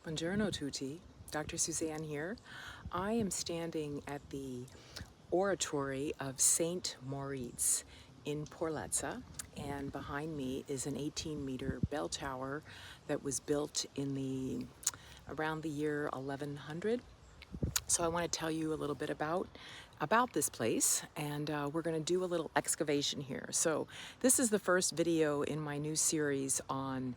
Buongiorno tutti, Dr. Suzanne here. I am standing at the oratory of Saint Moritz in Porlezza, and behind me is an 18-meter bell tower that was built in around the year 1100. So I want to tell you a little bit about this place, and we're going to do a little excavation here. So this is the first video in my new series on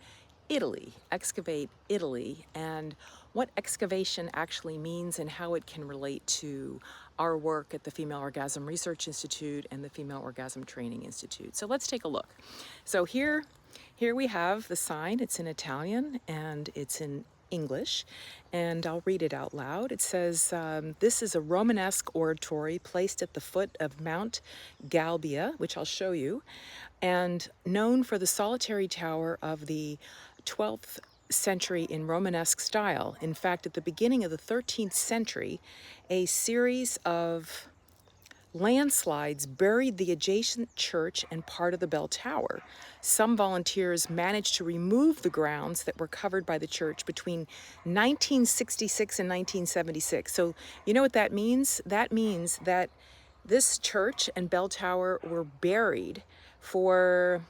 Italy, Excavate Italy, and what excavation actually means and how it can relate to our work at the Female Orgasm Research Institute and the Female Orgasm Training Institute. So let's take a look. So here we have the sign. It's in Italian and it's in English, and I'll read it out loud. It says, this is a Romanesque oratory placed at the foot of Mount Galbia, which I'll show you, and known for the solitary tower of the 12th century in Romanesque style. In fact, at the beginning of the 13th century, a series of landslides buried the adjacent church and part of the bell tower. Some volunteers managed to remove the grounds that were covered by the church between 1966 and 1976. So you know what that means? That means that this church and bell tower were buried for,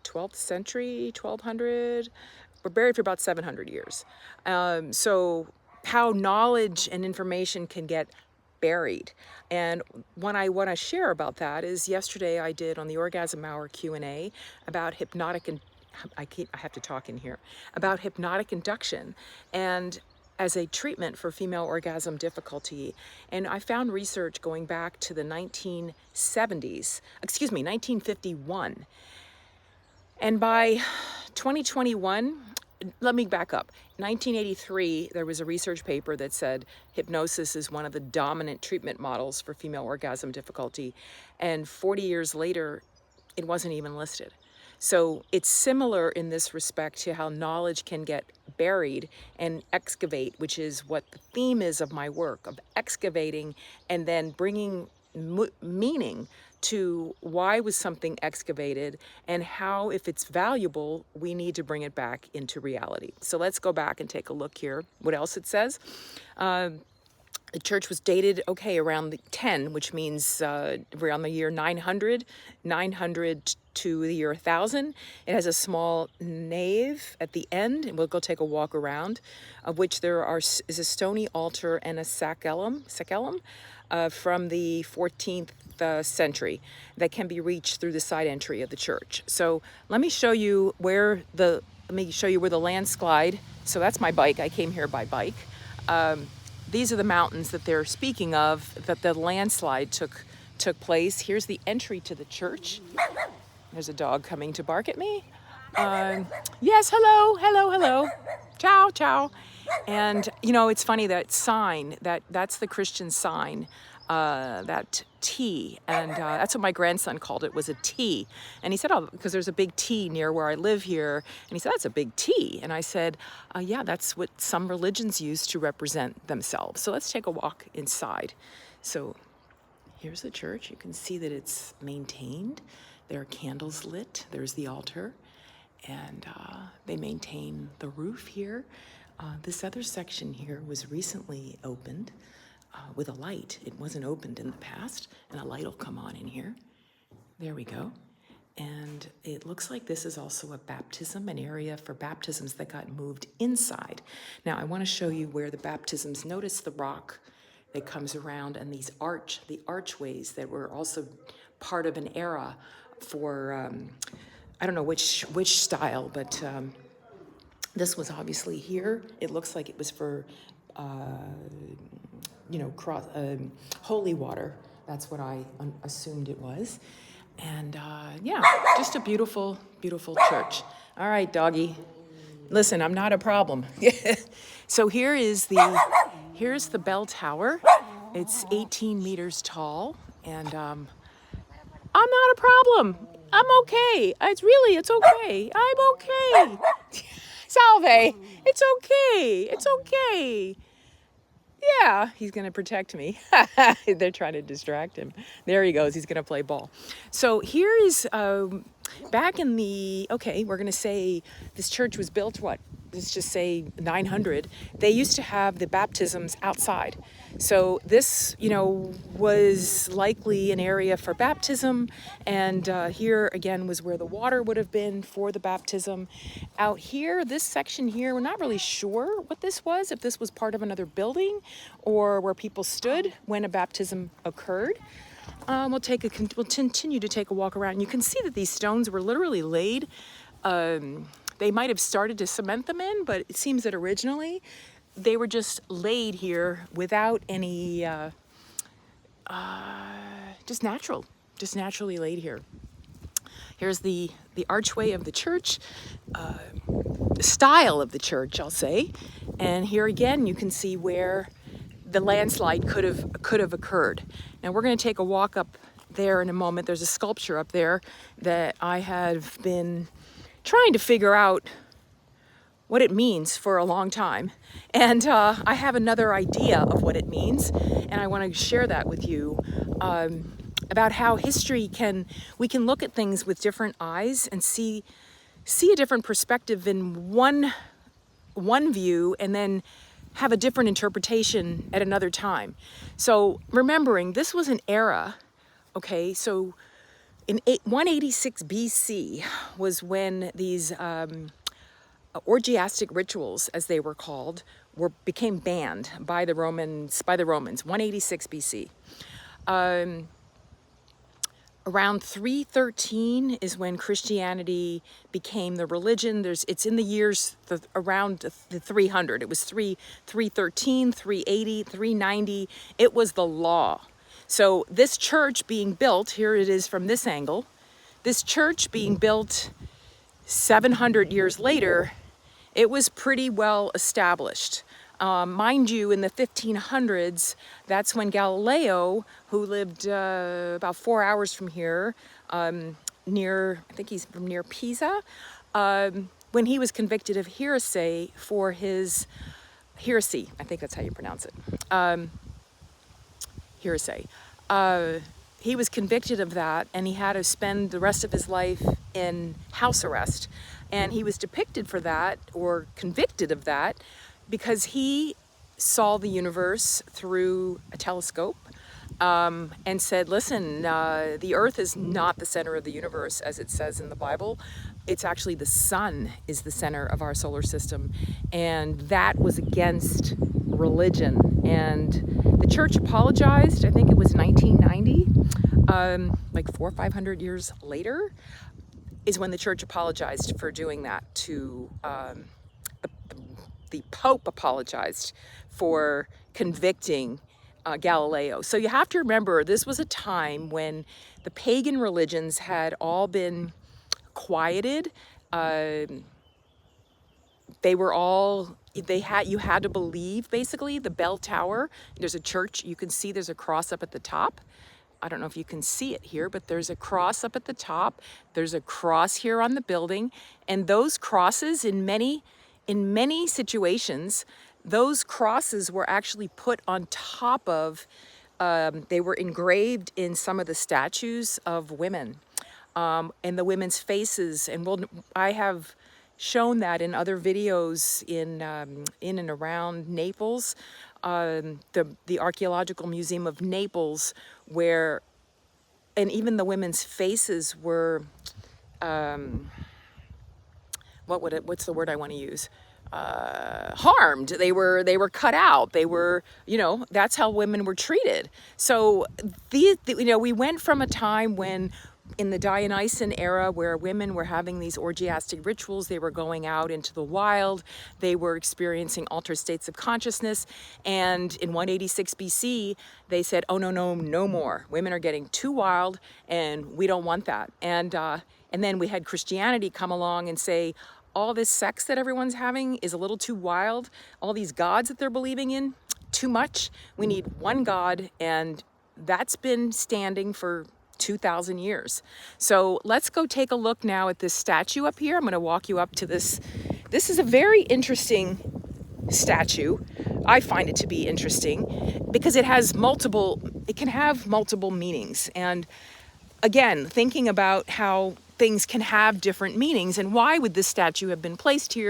12th century, 1200? We're buried for about 700 years. So how knowledge and information can get buried. And what I want to share about that is yesterday I did on the Orgasm Hour Q&A about hypnotic, and I have to talk in here, about hypnotic induction and as a treatment for female orgasm difficulty. And I found research going back to the 1951. And by 2021, let me back up. 1983, there was a research paper that said hypnosis is one of the dominant treatment models for female orgasm difficulty. And 40 years later, it wasn't even listed. So it's similar in this respect to how knowledge can get buried and excavate, which is what the theme is of my work, of excavating and then bringing meaning to why was something excavated and how, if it's valuable, we need to bring it back into reality. So let's go back and take a look here. What else it says? The church was dated, around the 10, which means around the year 900 to the year 1000. It has a small nave at the end, and we'll go take a walk around, of which there is a stony altar and a sacellum from the 14th century that can be reached through the side entry of the church. So let me show you where the landslide. So that's my bike. I came here by bike. These are the mountains that they're speaking of, that the landslide took place. Here's the entry to the church. There's a dog coming to bark at me. Yes, hello. Ciao. And it's funny, that sign, that's the Christian sign, that T, and that's what my grandson called it, was a T. And he said, oh, because there's a big T near where I live here. And he said, that's a big T. And I said, yeah, that's what some religions use to represent themselves. So let's take a walk inside. So here's the church. You can see that it's maintained. There are candles lit. There's the altar. And they maintain the roof here. This other section here was recently opened with a light. It wasn't opened in the past, and a light will come on in here. There we go. And it looks like this is also a baptism, an area for baptisms that got moved inside. Now I want to show you where the baptisms, notice the rock that comes around, and the archways that were also part of an era for, I don't know which style, but this was obviously here. It looks like it was for, holy water. That's what I assumed it was. And yeah, just a beautiful, beautiful church. All right, doggy. Listen, I'm not a problem. So here's the bell tower. It's 18 meters tall, and I'm not a problem. I'm okay. It's okay. I'm okay. Salve. It's okay. Yeah, he's going to protect me. They're trying to distract him. There he goes. He's going to play ball. So here is back in the, we're going to say this church was built, let's just say 900, they used to have the baptisms outside. So this, was likely an area for baptism. And here again was where the water would have been for the baptism. Out here, this section here, we're not really sure what this was, if this was part of another building or where people stood when a baptism occurred. We'll continue to take a walk around. You can see that these stones were literally laid. They might have started to cement them in, but it seems that originally they were just laid here without any, just naturally laid here. Here's the archway of the church, the style of the church, I'll say. And here again, you can see where the landslide could have occurred. Now we're going to take a walk up there in a moment. There's a sculpture up there that I have been trying to figure out what it means for a long time. And I have another idea of what it means, and I want to share that with you, about how history we can look at things with different eyes and see a different perspective in one view, and then have a different interpretation at another time. So remembering this was an era, okay, so in 186 BC was when these orgiastic rituals, as they were called, became banned by the Romans, 186 BC. Around 313 is when Christianity became the religion. It's in the years around the 300. It was 313, 380, 390. It was the law. So this church being built, here it is from this angle, this church being built 700 years later, it was pretty well established. Mind you, in the 1500s, that's when Galileo, who lived about 4 hours from here, I think he's from near Pisa, when he was convicted of heresy for his, heresy, I think that's how you pronounce it, heresy. He was convicted of that, and he had to spend the rest of his life in house arrest. And he was depicted for that, or convicted of that, because he saw the universe through a telescope, and said, listen, the earth is not the center of the universe, as it says in the Bible. It's actually the sun is the center of our solar system. And that was against religion. And the church apologized, I think it was 1990, like 400 or 500 years later, is when the church apologized for doing that to, the Pope apologized for convicting Galileo. So you have to remember, this was a time when the pagan religions had all been quieted. You had to believe, basically, the bell tower. There's a church, you can see there's a cross up at the top. I don't know if you can see it here, but there's a cross up at the top. There's a cross here on the building. And those crosses, in many situations, those crosses were actually put on top of, they were engraved in some of the statues of women, and the women's faces. And I have shown that in other videos in and around Naples, the Archaeological Museum of Naples, where, and even the women's faces were, what's the word I want to use? Harmed. They were cut out. They were, that's how women were treated. So we went from a time when, in the Dionysian era, where women were having these orgiastic rituals, they were going out into the wild, they were experiencing altered states of consciousness, and in 186 BC, they said, oh, no more. Women are getting too wild, and we don't want that. And then we had Christianity come along and say, all this sex that everyone's having is a little too wild. All these gods that they're believing in, too much. We need one God, and that's been standing for 2,000 years. So let's go take a look now at this statue up here. I'm going to walk you up to this. This is a very interesting statue. I find it to be interesting because it can have multiple meanings. And again, thinking about how things can have different meanings, and why would this statue have been placed here?